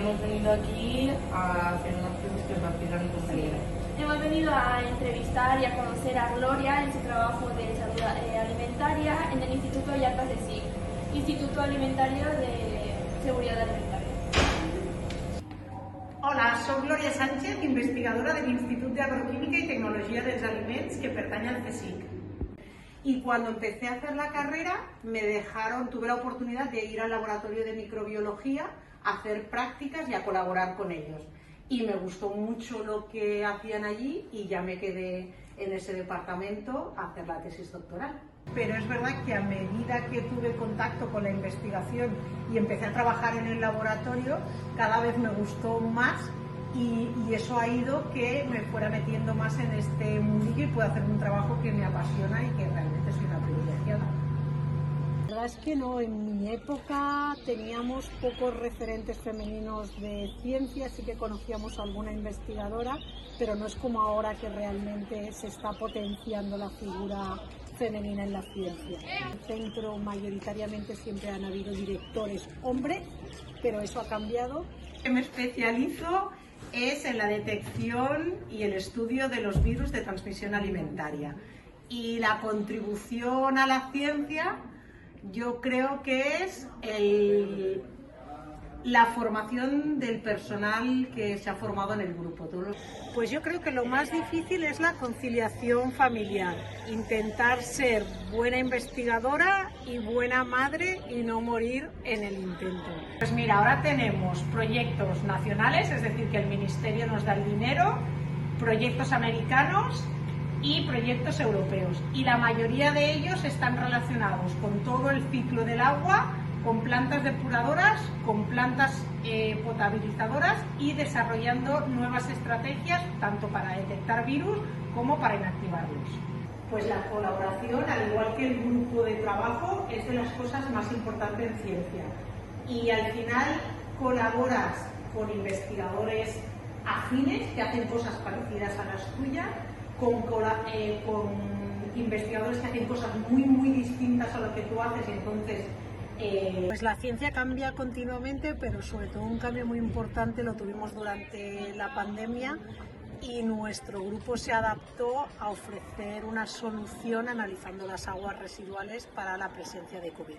hemos venido aquí a hacer unas cosas que nos pide mi compañera. Hemos venido a entrevistar y a conocer a Gloria en su trabajo de salud alimentaria en el Instituto IACAS de SIC, Instituto Alimentario de Seguridad Alimentaria. Hola, soc Gloria Sánchez, investigadora del Instituto de Agroquímica y Tecnología dels Aliments que pertany al CSIC. Y cuando empecé a hacer la carrera, tuve la oportunidad de ir al laboratorio de microbiología a hacer prácticas y a colaborar con ellos. Y me gustó mucho lo que hacían allí y ya me quedé en ese departamento a hacer la tesis doctoral. Pero es verdad que a medida que tuve contacto con la investigación y empecé a trabajar en el laboratorio, cada vez me gustó más y eso ha ido que me fuera metiendo más en este mundillo y pueda hacer un trabajo que me apasiona y que realmente soy una privilegiada. La verdad es que no, en mi época teníamos pocos referentes femeninos de ciencia, sí que conocíamos a alguna investigadora, pero no es como ahora que realmente se está potenciando la figura femenina en la ciencia. En el centro mayoritariamente siempre han habido directores hombres, pero eso ha cambiado. Me especializo en la detección y el estudio de los virus de transmisión alimentaria. Y la contribución a la ciencia, yo creo que es la formación del personal que se ha formado en el grupo. Pues yo creo que lo más difícil es la conciliación familiar, intentar ser buena investigadora y buena madre y no morir en el intento. Pues mira, ahora tenemos proyectos nacionales, es decir, que el Ministerio nos da el dinero, proyectos americanos y proyectos europeos. Y la mayoría de ellos están relacionados con todo el ciclo del agua, con plantas depuradoras, con plantas potabilizadoras y desarrollando nuevas estrategias tanto para detectar virus como para inactivarlos. Pues la colaboración, al igual que el grupo de trabajo, es de las cosas más importantes en ciencia. Y al final colaboras con investigadores afines que hacen cosas parecidas a las tuyas, con investigadores que hacen cosas muy distintas a lo que tú haces, entonces pues la ciencia cambia continuamente, pero sobre todo un cambio muy importante lo tuvimos durante la pandemia y nuestro grupo se adaptó a ofrecer una solución analizando las aguas residuales para la presencia de COVID.